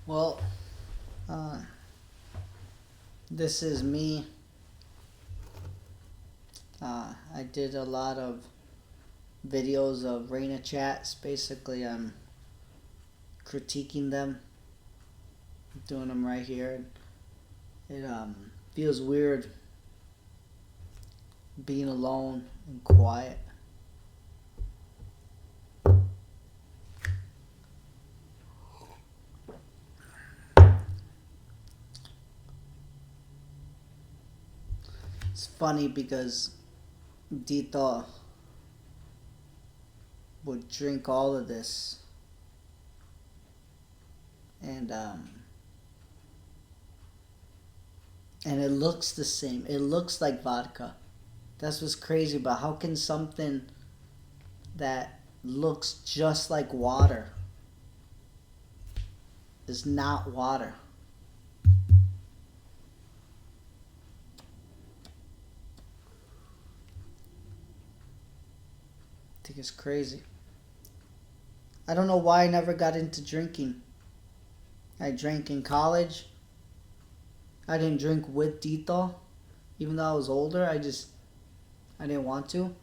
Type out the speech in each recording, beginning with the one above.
Well, uh, this is me. I did a lot of videos of Reina chats. Basically, I'm critiquing them, doing them right here. It feels weird being alone and quiet. It's funny because Dito would drink all of this, and and it looks the same. It looks like vodka. That's what's crazy about how can something that looks just like water is not water. I think it's crazy. I don't know why I never got into drinking. I drank in college. I didn't drink with Tito. Even though I was older, I didn't want to.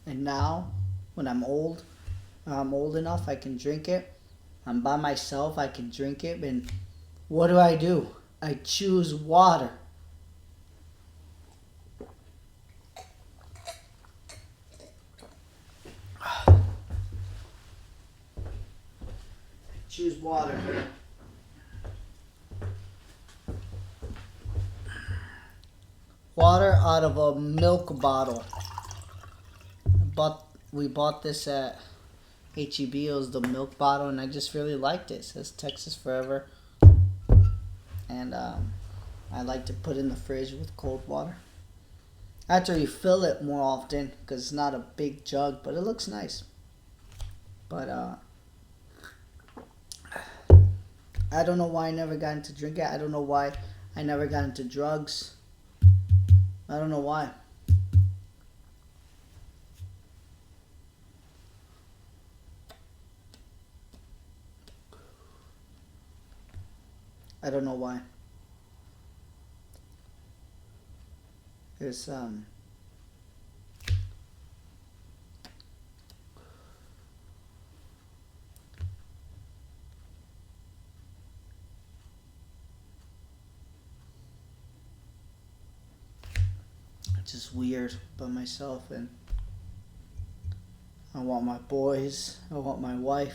And now, when I'm old enough, I can drink it. I'm by myself, I can drink it. And what do? I choose water. Choose water. Water out of a milk bottle. We bought this at HEB. It was the milk bottle, and I just really liked it. It says Texas Forever, and I like to put in the fridge with cold water. I have to refill it more often because it's not a big jug, but it looks nice. But I don't know why I never got into drinking. I don't know why I never got into drugs. I don't know why. I don't know why. It's just weird by myself, and I want my boys. I want my wife.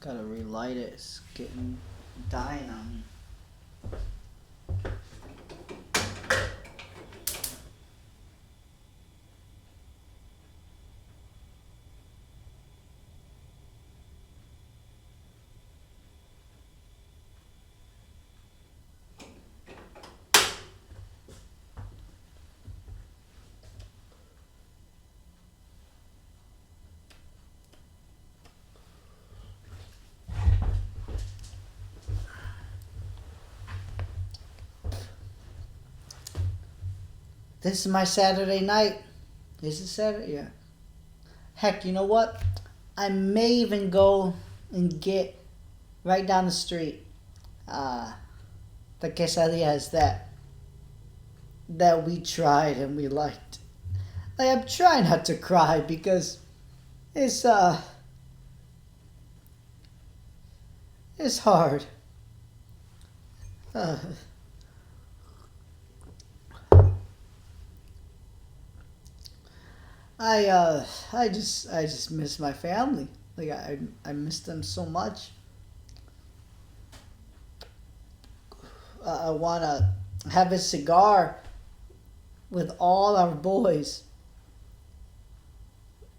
Gotta relight it. It's getting dying on me. This is my Saturday night. Is it Saturday? Yeah. Heck, you know what? I may even go and get right down the street the quesadillas that we tried and we liked. Like, I'm trying not to cry because it's it's hard. Uh, I just miss my family. Like I miss them so much. I wanna have a cigar with all our boys,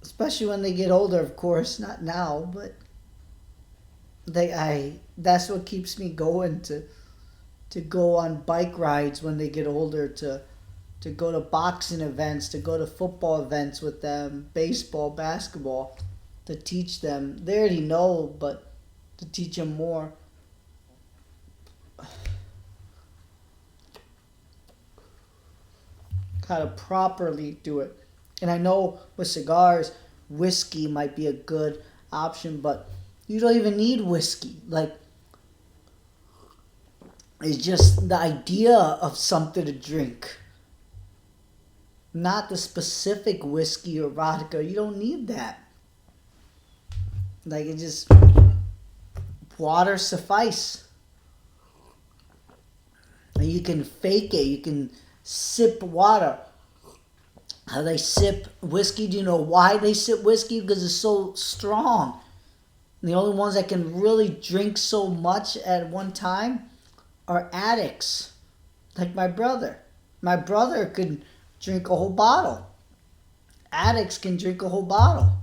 especially when they get older. Of course, not now, but that's what keeps me going to go on bike rides when they get older, to to go to boxing events, to go to football events with them, baseball, basketball, to teach them. They already know, but to teach them more. How to properly do it. And I know with cigars, whiskey might be a good option, but you don't even need whiskey. Like, it's just the idea of something to drink. Not the specific whiskey or vodka. You don't need that. Like, it just... water suffice. And you can fake it. You can sip water. How they sip whiskey. Do you know why they sip whiskey? Because it's so strong. And the only ones that can really drink so much at one time are addicts. Like my brother. My brother could drink a whole bottle. Addicts can drink a whole bottle.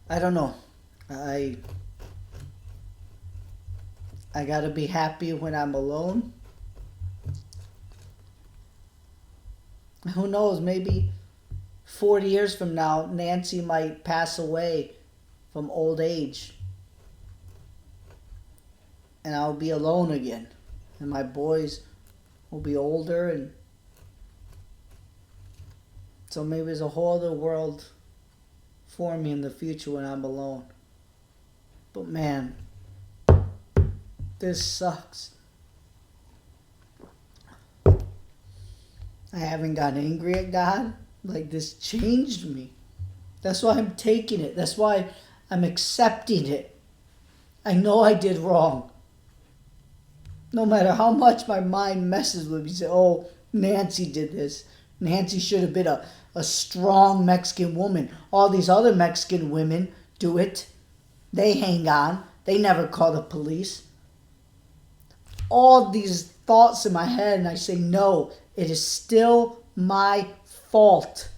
I don't know. I gotta be happy when I'm alone. Who knows, maybe 40 years from now, Nancy might pass away from old age. And I'll be alone again. And my boys will be older, and so maybe there's a whole other world for me in the future when I'm alone. But man, this sucks. I haven't gotten angry at God. Like, this changed me. That's why I'm taking it. That's why I'm accepting it. I know I did wrong. No matter how much my mind messes with me, say, oh, Nancy did this. Nancy should have been a strong Mexican woman. All these other Mexican women do it. They hang on. They never call the police. All these thoughts in my head, and I say, no, it is still my fault.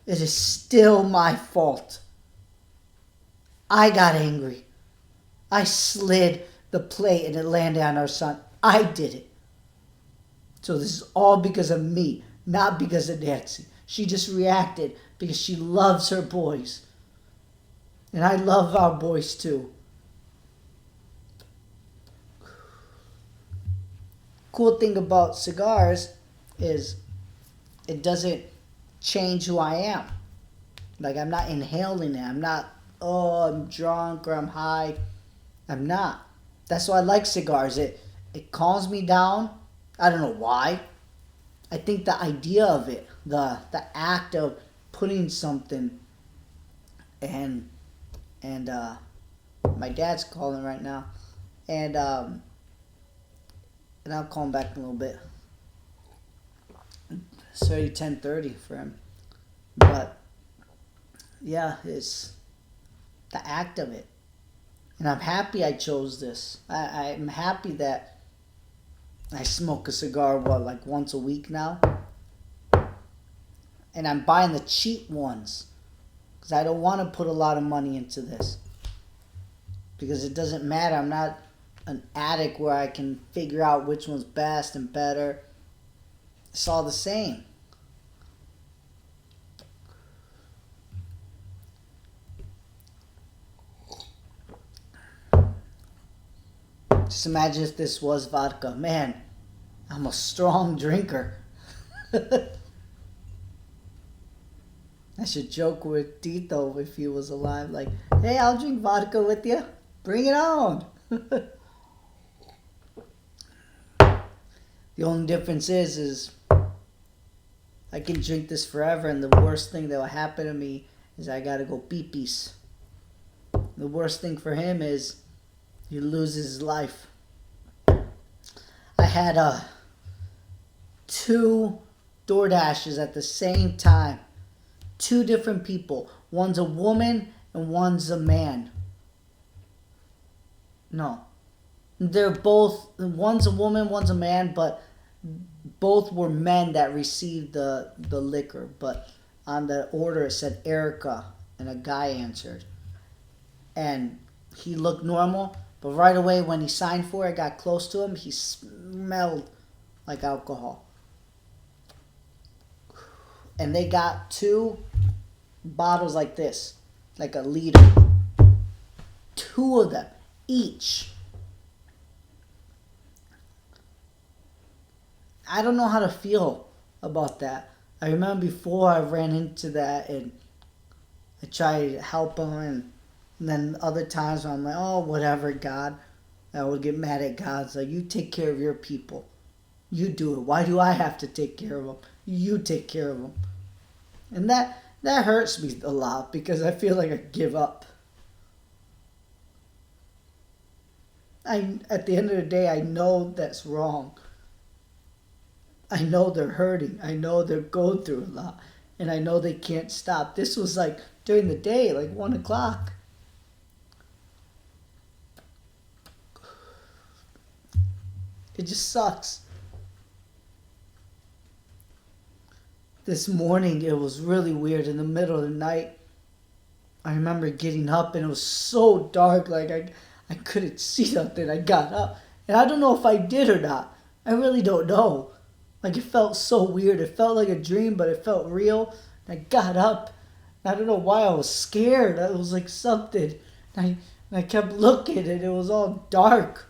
It is still my fault. I got angry. I slid the plate and it landed on our son. I did it. So this is all because of me, not because of Nancy. She just reacted because she loves her boys. And I love our boys too. Cool thing about cigars is it doesn't change who I am. Like, I'm not inhaling it. I'm not, oh, I'm drunk or I'm high. I'm not. That's why I like cigars. It calms me down. I don't know why. I think the idea of it, the act of putting something, and my dad's calling right now, and I'll call him back in a little bit. It's already 10:30 for him, but yeah, it's the act of it, and I'm happy I chose this. I'm happy that I smoke a cigar, like once a week now, and I'm buying the cheap ones because I don't want to put a lot of money into this, because it doesn't matter. I'm not an addict where I can figure out which one's best and better. It's all the same. Just imagine if this was vodka. Man, I'm a strong drinker. I should joke with Tito if he was alive. Like, hey, I'll drink vodka with you. Bring it on. The only difference is I can drink this forever, and the worst thing that will happen to me is I gotta go pee-pees. The worst thing for him is he loses his life. I had 2 DoorDashes at the same time. 2 different people. One's a woman and one's a man. No. They're both, one's a woman, one's a man, but both were men that received the liquor. But on the order it said Erica, and a guy answered, and he looked normal. But right away when he signed for it, I got close to him. He smelled like alcohol. And they got 2 bottles like this, like a liter. 2 of them each. I don't know how to feel about that. I remember before I ran into that and I tried to help him, and then other times I'm like, oh, whatever, God. I would get mad at God. It's like, you take care of your people. You do it. Why do I have to take care of them? You take care of them. And that hurts me a lot because I feel like I give up. At the end of the day, I know that's wrong. I know they're hurting. I know they're going through a lot. And I know they can't stop. This was like during the day, like 1 o'clock. It just sucks. This morning, it was really weird. In the middle of the night, I remember getting up and it was so dark. Like I couldn't see nothing. I got up. And I don't know if I did or not. I really don't know. Like, it felt so weird. It felt like a dream, but it felt real. And I got up. And I don't know why I was scared. It was like something. And I kept looking, and it was all dark.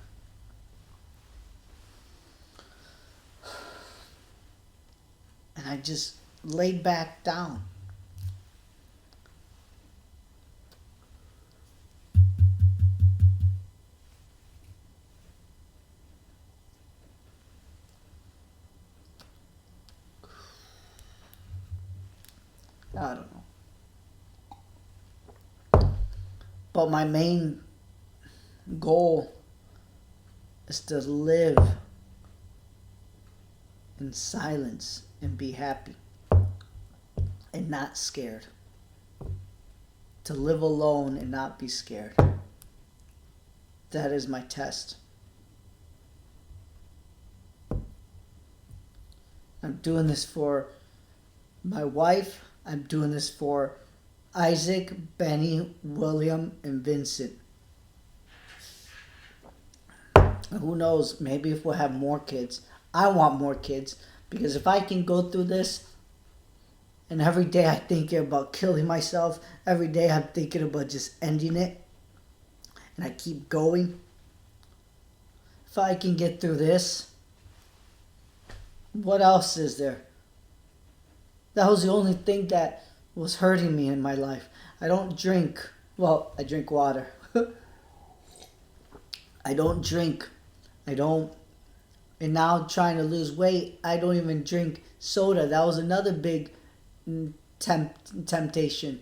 And I just laid back down. I don't know. But my main goal is to live in silence and be happy and not scared. To live alone and not be scared. That is my test. I'm doing this for my wife. I'm doing this for Isaac, Benny, William, and Vincent. And who knows, maybe if we'll have more kids. I want more kids, because if I can go through this, and every day I'm thinking about killing myself, every day I'm thinking about just ending it, and I keep going. If I can get through this, what else is there? That was the only thing that was hurting me in my life. I don't drink. Well, I drink water. I don't drink. And now trying to lose weight, I don't even drink soda. That was another big temptation.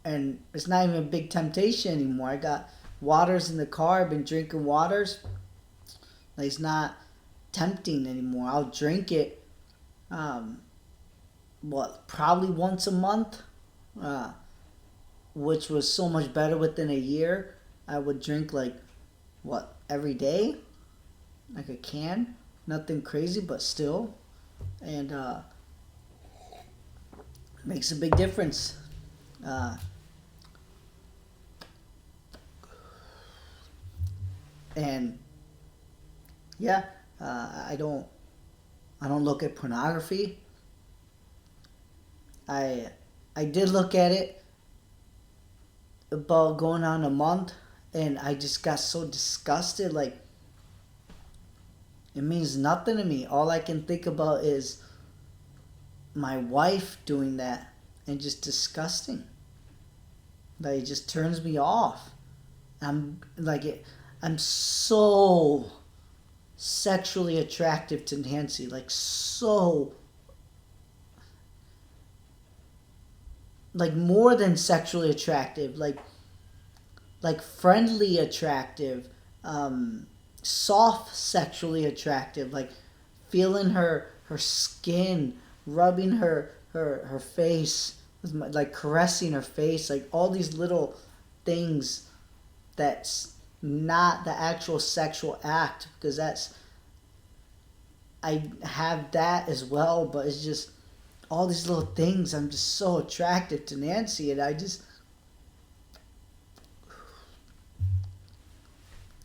And it's not even a big temptation anymore. I got waters in the car. I've been drinking waters. It's not tempting anymore. I'll drink it. Probably once a month, which was so much better within a year. I would drink every day, like a can, nothing crazy, but still, and makes a big difference. And yeah, I don't look at pornography. I did look at it about going on a month, and I just got so disgusted. Like, it means nothing to me. All I can think about is my wife doing that, and just disgusting. Like, it just turns me off. I'm so sexually attractive to Nancy, more than sexually attractive, like friendly attractive, soft sexually attractive, like feeling her skin, rubbing her face, like caressing her face, like all these little things that's not the actual sexual act, because I have that as well, but it's just all these little things. I'm just so attracted to Nancy, and I just,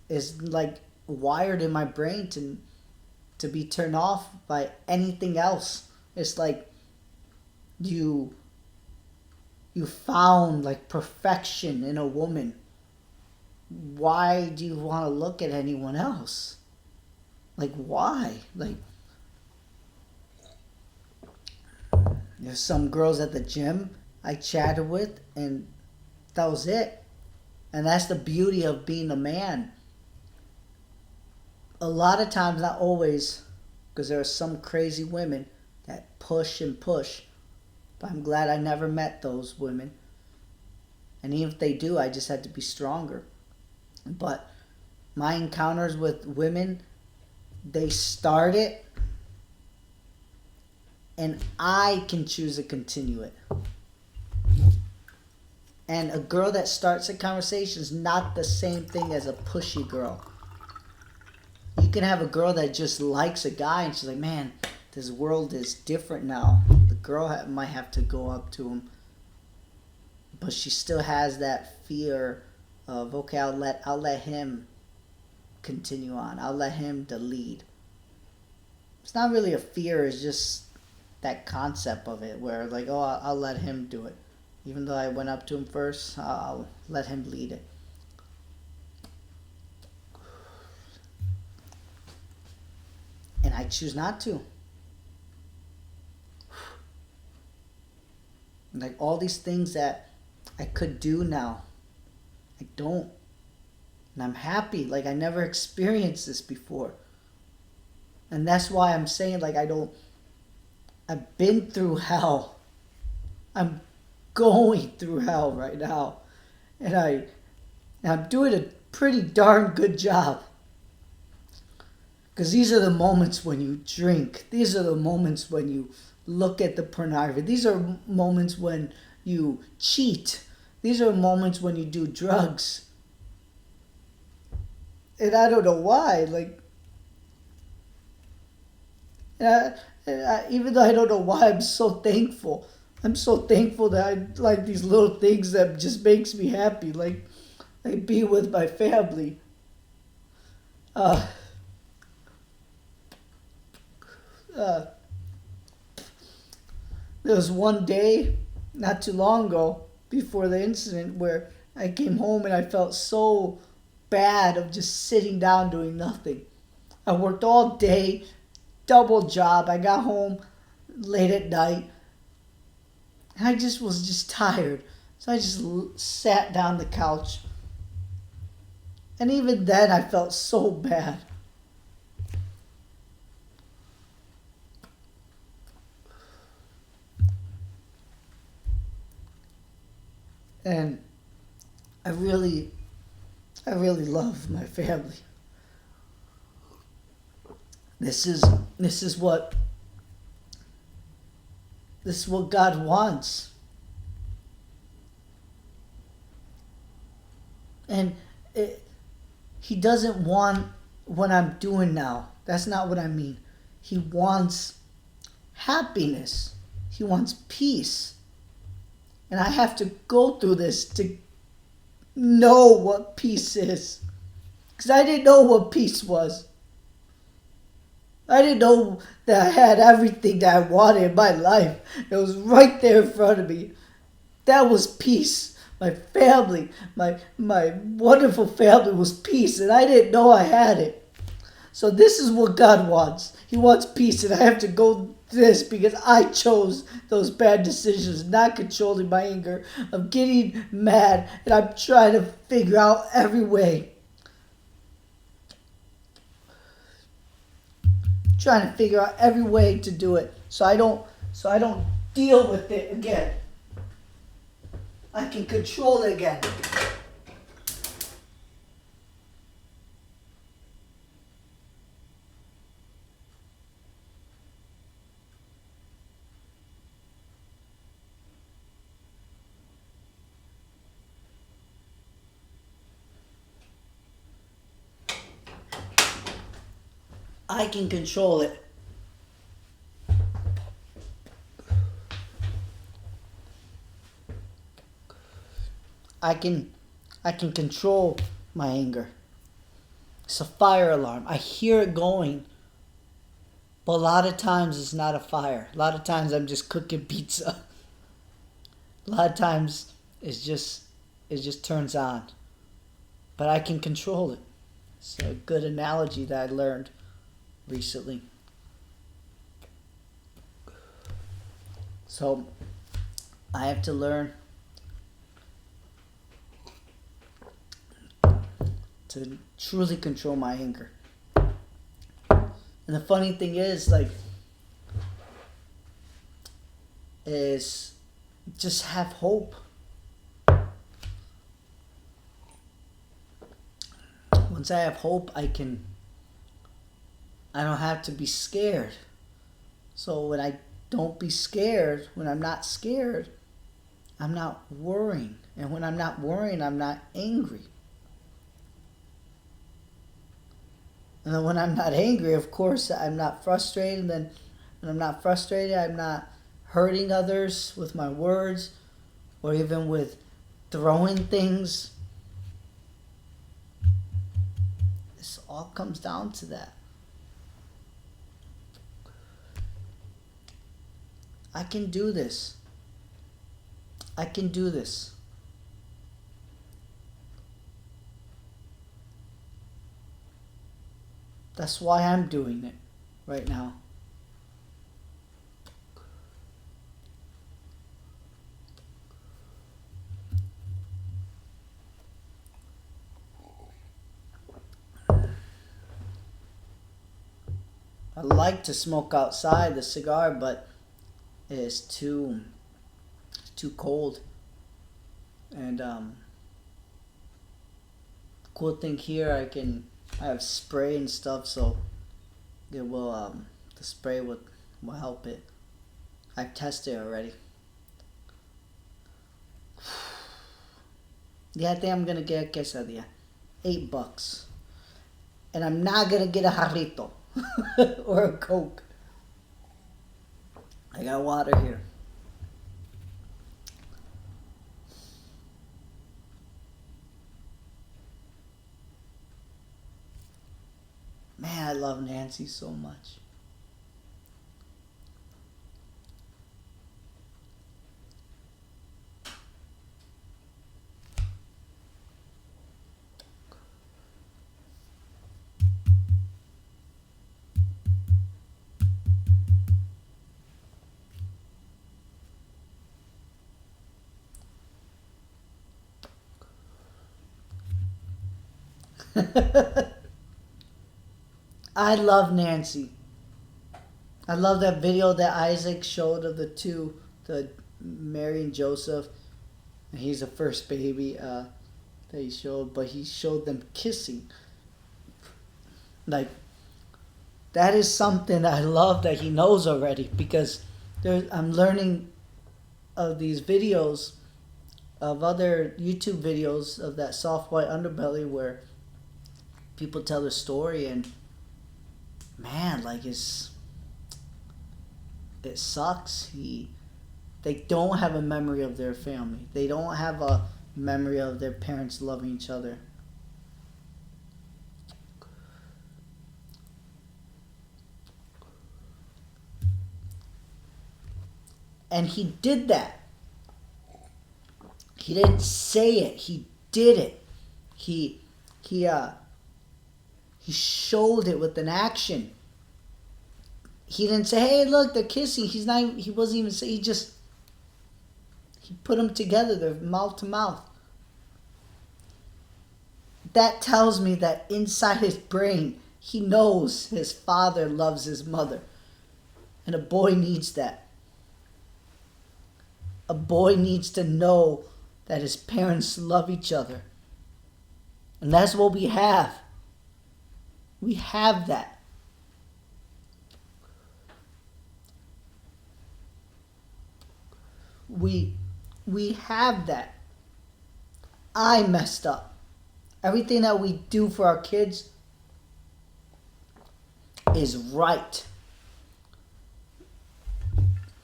it's like wired in my brain to be turned off by anything else. It's like you you found like perfection in a woman. Why do you want to look at anyone else? Like, why? Like, there's some girls at the gym I chatted with, and that was it. And that's the beauty of being a man. A lot of times, not always, because there are some crazy women that push and push. But I'm glad I never met those women. And even if they do, I just had to be stronger. But my encounters with women, they start it, and I can choose to continue it. And a girl that starts a conversation is not the same thing as a pushy girl. You can have a girl that just likes a guy and she's like, man, this world is different now. The girl might have to go up to him, but she still has that fear of, okay, I'll let him continue on. I'll let him the lead. It's not really a fear, it's just that concept of it where like, oh, I'll let him do it. Even though I went up to him first, I'll let him lead it. And I choose not to. Like all these things that I could do now, I don't. And I'm happy. Like I never experienced this before. And that's why I'm saying like I've been through hell. I'm going through hell right now. And I'm doing a pretty darn good job. Because these are the moments when you drink. These are the moments when you look at the pornography. These are moments when you cheat. These are moments when you do drugs. And I don't know why. Like, even though I don't know why, I'm so thankful. I'm so thankful that I like these little things that just makes me happy. Like being with my family. There was one day, not too long ago, before the incident, where I came home and I felt so bad of just sitting down doing nothing. I worked all day, double job. I got home late at night. And I just was just tired. So I just sat down on the couch. And even then I felt so bad. And I really love my family. This is what God wants. And He doesn't want what I'm doing now. That's not what I mean. He wants happiness. He wants peace. And I have to go through this to know what peace is. Because I didn't know what peace was. I didn't know that I had everything that I wanted in my life. It was right there in front of me. That was peace. My family, my wonderful family was peace, and I didn't know I had it. So this is what God wants. He wants peace, and I have to go this because I chose those bad decisions, not controlling my anger. I'm getting mad, and I'm trying to figure out every way. Trying to figure out every way to do it so I don't deal with it again. I can control it again. I can control it. I can control my anger. It's a fire alarm. I hear it going. But a lot of times it's not a fire. A lot of times I'm just cooking pizza. A lot of times it just turns on. But I can control it. It's a good analogy that I learned recently. So I have to learn to truly control my anger. And the funny thing is just have hope. Once I have hope, I don't have to be scared. So when I don't be scared, when I'm not scared, I'm not worrying. And when I'm not worrying, I'm not angry. And then when I'm not angry, of course, I'm not frustrated. And then when I'm not frustrated, I'm not hurting others with my words or even with throwing things. This all comes down to that. I can do this. I can do this. That's why I'm doing it right now. I like to smoke outside the cigar, but it's too cold. And cool thing here, I have spray and stuff, so it will the spray will help it. I've tested it already. Yeah, I think I'm gonna get a quesadilla. $8. And I'm not gonna get a jarrito or a Coke. I got water here. Man, I love Nancy so much. I love Nancy. I love that video that Isaac showed of the Mary and Joseph. And he's the first baby that he showed, but he showed them kissing. Like, that is something I love that he knows already, because I'm learning of these videos, of other YouTube videos of that soft white underbelly where people tell their story, and man, like it sucks. They don't have a memory of their family. They don't have a memory of their parents loving each other. And he did that. He didn't say it. He did it. He showed it with an action. He didn't say, "Hey, look, they're kissing." He wasn't even saying. He put them together. They're mouth to mouth. That tells me that inside his brain, he knows his father loves his mother, and a boy needs that. A boy needs to know that his parents love each other. And that's what we have. We have that. We have that. I messed up. Everything that we do for our kids, is right.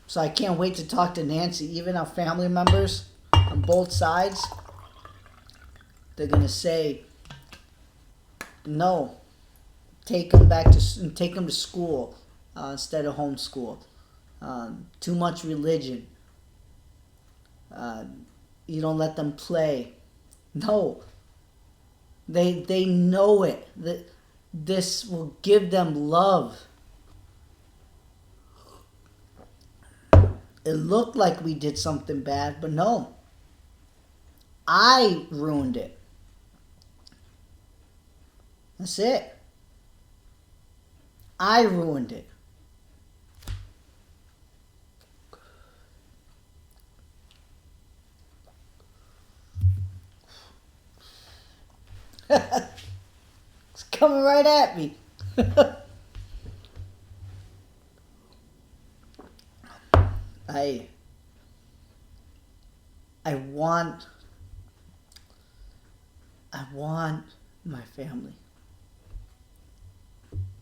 So I can't wait to talk to Nancy. Even our family members on both sides, they're going to say, no, take them to school instead of homeschool. Too much religion. You don't let them play. No. They know it. This will give them love. It looked like we did something bad, but no. I ruined it. That's it. I ruined it. It's coming right at me. I want my family.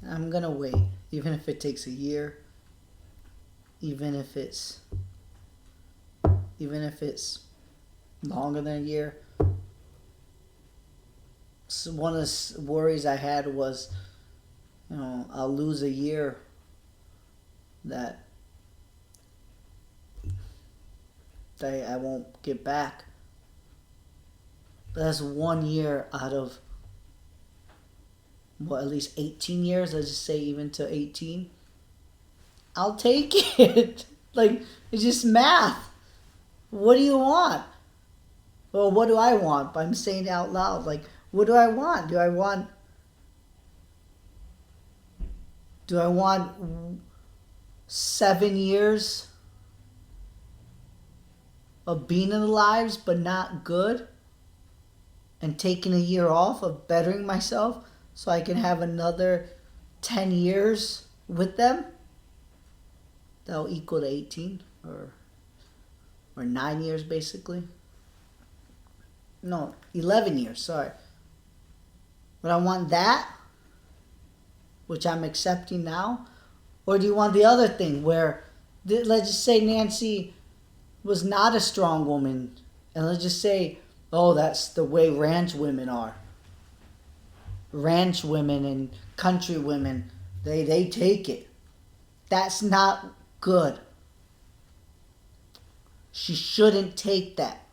I'm gonna wait, even if it takes a year, even if it's longer than a year. So one of the worries I had was, I'll lose a year that I won't get back. But that's 1 year out of, at least 18 years? Let's just say even to 18. I'll take it. Like, it's just math. What do you want? Well, what do I want? But I'm saying it out loud. Like, what do I want? Do I want 7 years of being in the lives but not good? And taking a year off of bettering myself so I can have another 10 years with them? That'll equal to 18 or 9 years basically. No, 11 years, sorry. But I want that, which I'm accepting now. Or do you want the other thing where, let's just say Nancy was not a strong woman, and let's just say, oh, that's the way ranch women are. Ranch women and country women, they take it. That's not good. She shouldn't take that.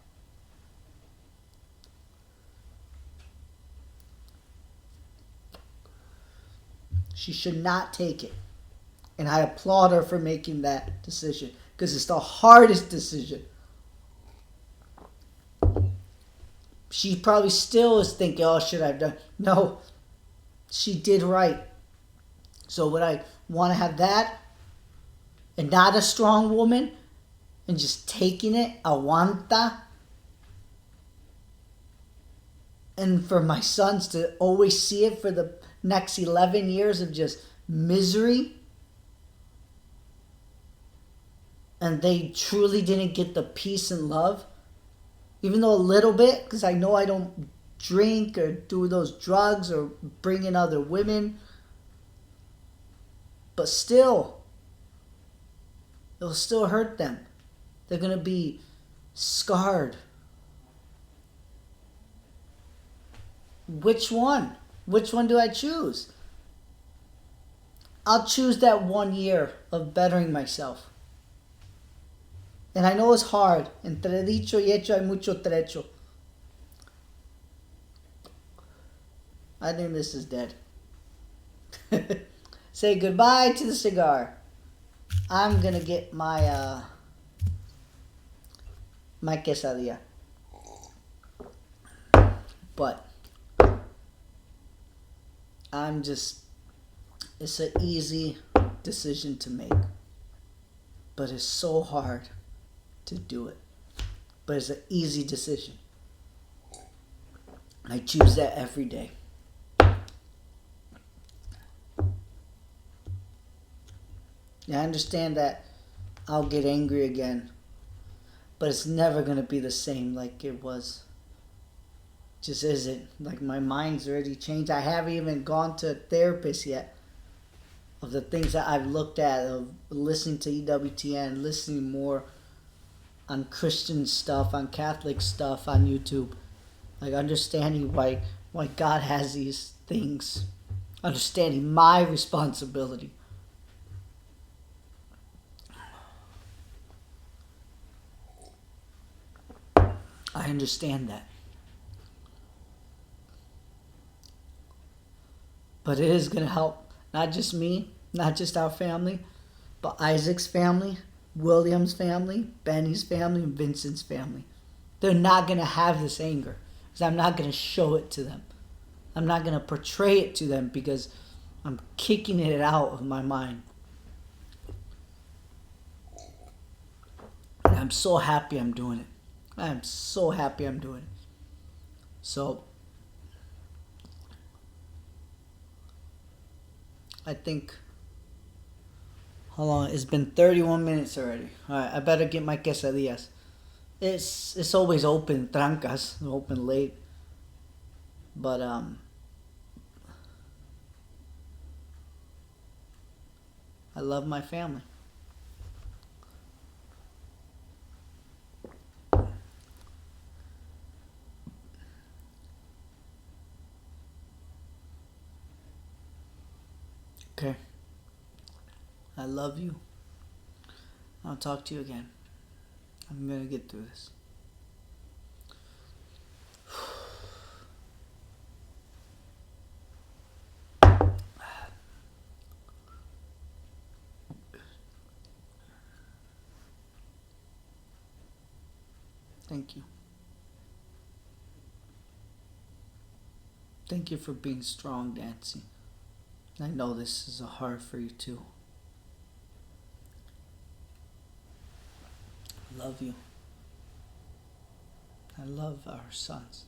She should not take it. And I applaud her for making that decision, because it's the hardest decision. She probably still is thinking, oh, should I have done? No, she did right. So would I want to have that and not a strong woman and just taking it, aguanta? And for my sons to always see it for the next 11 years of just misery? And they truly didn't get the peace and love? Even though a little bit, because I know I don't drink or do those drugs or bring in other women. But still, it'll still hurt them. They're going to be scarred. Which one? Which one do I choose? I'll choose that 1 year of bettering myself. And I know it's hard. Entre dicho y hecho hay mucho trecho. I think this is dead. Say goodbye to the cigar. I'm gonna get my my quesadilla. But it's an easy decision to make. But it's so hard to do it. But it's an easy decision. I choose that every day. I understand that I'll get angry again, but it's never going to be the same like it was. Just isn't. Like, my mind's already changed. I haven't even gone to a therapist yet. of the things that I've looked at, of listening to EWTN, listening more on Christian stuff, on Catholic stuff on YouTube, like understanding why God has these things, understanding my responsibility. I understand that. But it is going to help not just me, not just our family, but Isaac's family, William's family, Benny's family, and Vincent's family. They're not going to have this anger because I'm not going to show it to them. I'm not going to portray it to them because I'm kicking it out of my mind. And I'm so happy I'm doing it. I'm so happy I'm doing it. So, I think, how long? It's been 31 minutes already. Alright, I better get my quesadillas. It's always open, trancas, open late. But, I love my family. Okay. I love you. I'll talk to you again. I'm gonna get through this. Thank you. Thank you for being strong, Nancy. I know this is hard for you too. Love you. I love our sons.